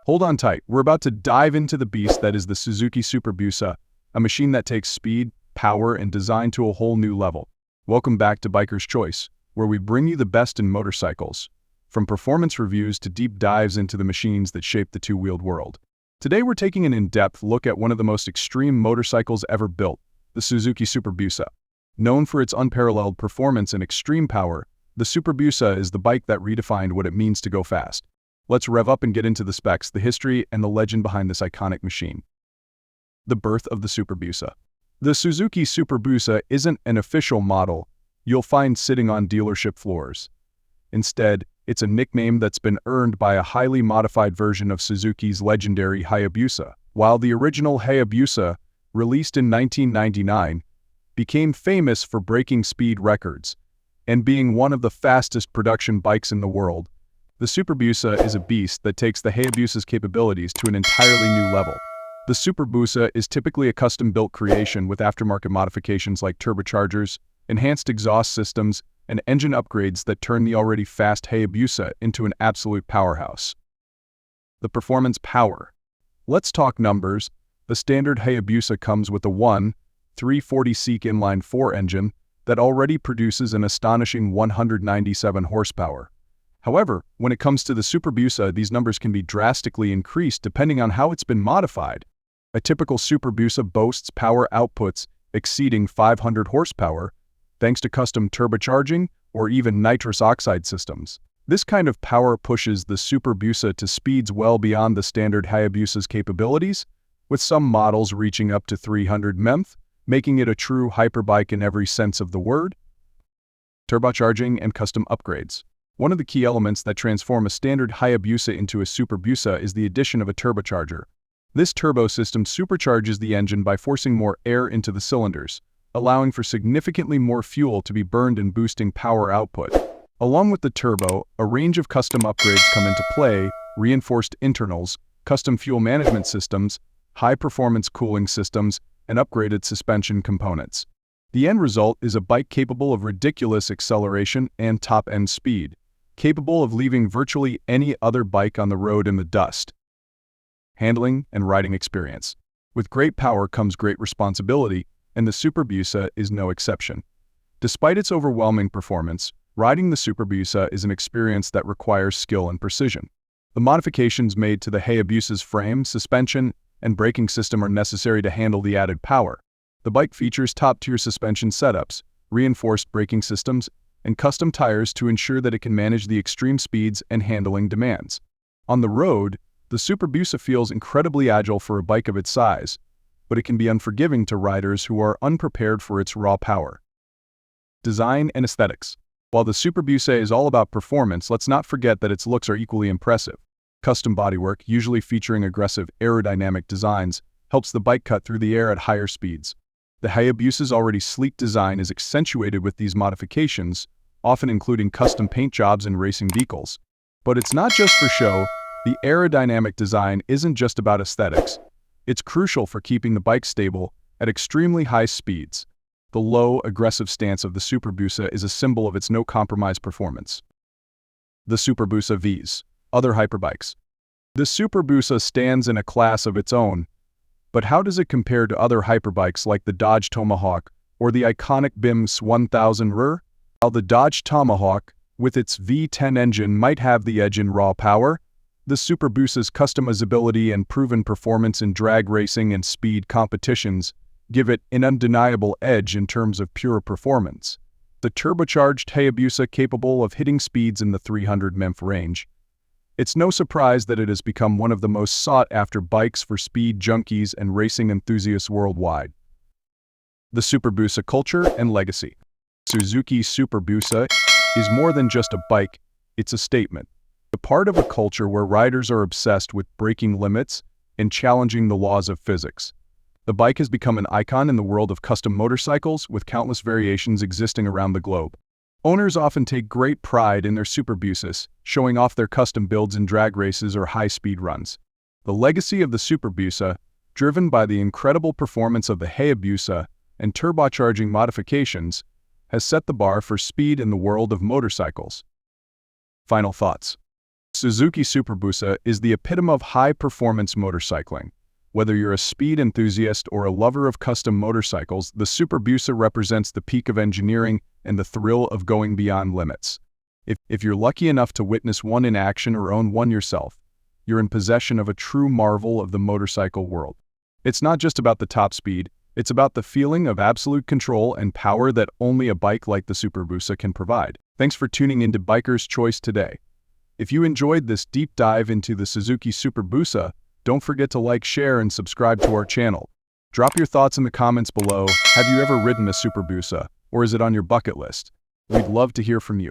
Hold on tight, we're about to dive into the beast that is the Suzuki Superbusa, a machine that takes speed, power, and design to a whole new level. Welcome back to Biker's Choice, where we bring you the best in motorcycles, from performance reviews to deep dives into the machines that shape the two-wheeled world. Today we're taking an in-depth look at one of the most extreme motorcycles ever built, the Suzuki Superbusa. Known for its unparalleled performance and extreme power, the Superbusa is the bike that redefined what it means to go fast. Let's rev up and get into the specs, the history, and the legend behind this iconic machine. The birth of the Superbusa. The Suzuki Superbusa isn't an official model you'll find sitting on dealership floors. Instead, it's a nickname that's been earned by a highly modified version of Suzuki's legendary Hayabusa. While the original Hayabusa, released in 1999, became famous for breaking speed records and being one of the fastest production bikes in the world, the Superbusa is a beast that takes the Hayabusa's capabilities to an entirely new level. The Superbusa is typically a custom-built creation with aftermarket modifications like turbochargers, enhanced exhaust systems, and engine upgrades that turn the already fast Hayabusa into an absolute powerhouse. The performance power. Let's talk numbers. The standard Hayabusa comes with a 340cc inline-4 engine that already produces an astonishing 197 horsepower. However, when it comes to the Superbusa, these numbers can be drastically increased depending on how it's been modified. A typical Superbusa boasts power outputs exceeding 500 horsepower, thanks to custom turbocharging or even nitrous oxide systems. This kind of power pushes the Superbusa to speeds well beyond the standard Hayabusa's capabilities, with some models reaching up to 300 mph, making it a true hyperbike in every sense of the word. Turbocharging and custom upgrades. One of the key elements that transform a standard Hayabusa into a Superbusa is the addition of a turbocharger. This turbo system supercharges the engine by forcing more air into the cylinders, allowing for significantly more fuel to be burned and boosting power output. Along with the turbo, a range of custom upgrades come into play: reinforced internals, custom fuel management systems, high-performance cooling systems, and upgraded suspension components. The end result is a bike capable of ridiculous acceleration and top-end speed, capable of leaving virtually any other bike on the road in the dust. Handling and riding experience. With great power comes great responsibility, and the Superbusa is no exception. Despite its overwhelming performance, riding the Superbusa is an experience that requires skill and precision. The modifications made to the Hayabusa's frame, suspension, and braking system are necessary to handle the added power. The bike features top-tier suspension setups, reinforced braking systems, and custom tires to ensure that it can manage the extreme speeds and handling demands. On the road, the Superbusa feels incredibly agile for a bike of its size, but it can be unforgiving to riders who are unprepared for its raw power. Design and aesthetics. While the Superbusa is all about performance, let's not forget that its looks are equally impressive. Custom bodywork, usually featuring aggressive aerodynamic designs, helps the bike cut through the air at higher speeds. The Hayabusa's already sleek design is accentuated with these modifications, often including custom paint jobs and racing decals. But it's not just for show. The aerodynamic design isn't just about aesthetics. It's crucial for keeping the bike stable at extremely high speeds. The low, aggressive stance of the Superbusa is a symbol of its no-compromise performance. The Superbusa Vs. Other hyperbikes. The Superbusa stands in a class of its own, but how does it compare to other hyperbikes like the Dodge Tomahawk or the iconic BIM's 1000R? While the Dodge Tomahawk, with its V10 engine, might have the edge in raw power, the Superbusa's customizability and proven performance in drag racing and speed competitions give it an undeniable edge in terms of pure performance. The turbocharged Hayabusa, capable of hitting speeds in the 300 mph range. It's no surprise that it has become one of the most sought-after bikes for speed junkies and racing enthusiasts worldwide. The Superbusa culture and legacy. Suzuki Superbusa is more than just a bike, it's a statement. A part of a culture where riders are obsessed with breaking limits and challenging the laws of physics. The bike has become an icon in the world of custom motorcycles, with countless variations existing around the globe. Owners often take great pride in their Superbusas, showing off their custom builds in drag races or high-speed runs. The legacy of the Superbusa, driven by the incredible performance of the Hayabusa and turbocharging modifications, has set the bar for speed in the world of motorcycles. Final thoughts. Suzuki Superbusa is the epitome of high-performance motorcycling. Whether you're a speed enthusiast or a lover of custom motorcycles, the Superbusa represents the peak of engineering and the thrill of going beyond limits. If you're lucky enough to witness one in action or own one yourself, you're in possession of a true marvel of the motorcycle world. It's not just about the top speed, it's about the feeling of absolute control and power that only a bike like the Superbusa can provide. Thanks for tuning into Biker's Choice today. If you enjoyed this deep dive into the Suzuki Superbusa, don't forget to like, share, and subscribe to our channel. Drop your thoughts in the comments below. Have you ever ridden a Superbusa, or is it on your bucket list? We'd love to hear from you.